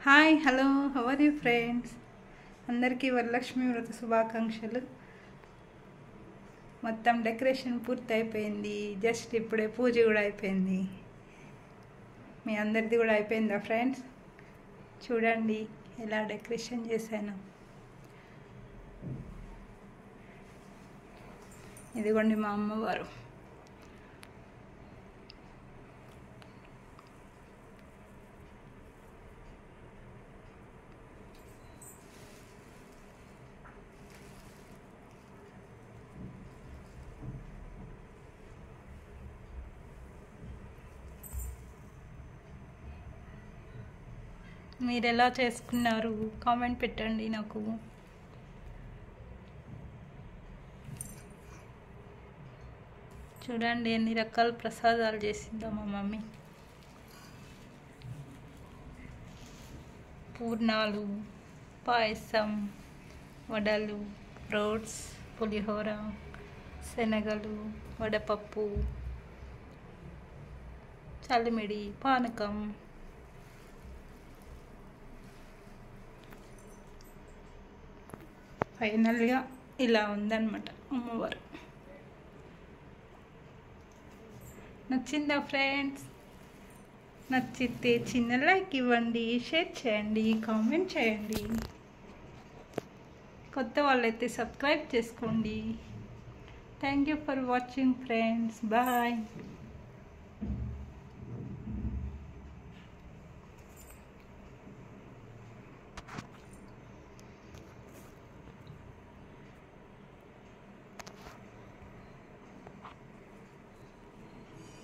Hi hello how are you friends. అందరికీ వరలక్ష్మి వ్రత శుభాకాంక్షలు. మొత్తం డెకరేషన్ పూర్తి అయిపోయింది. జస్ట్ ఇప్పుడే పూజ కూడా అయిపోయింది. మీ అందరిది కూడా అయిపోయిందా ఫ్రెండ్స్? చూడండి ఎలా డెకరేషన్ చేశాను. ఇదిగోండి మా అమ్మవారు. మీరు ఎలా చేసుకున్నారు కామెంట్ పెట్టండి నాకు. చూడండి ఎన్ని రకాల ప్రసాదాలు చేసిందో మా మమ్మీ. పూర్ణాలు, పాయసం, వడలు, ఫ్రూట్స్, పులిహోర, శనగలు, వడపప్పు, చల్లిమిడి, పానకం. ఫైనల్గా ఇలా ఉందన్నమాట అమ్మవారు. నచ్చిందా ఫ్రెండ్స్? నచ్చితే చిన్న లైక్ ఇవ్వండి, షేర్ చేయండి, కామెంట్ చేయండి. కొత్త వాళ్ళైతే సబ్స్క్రైబ్ చేసుకోండి. Thank you for watching friends. Bye.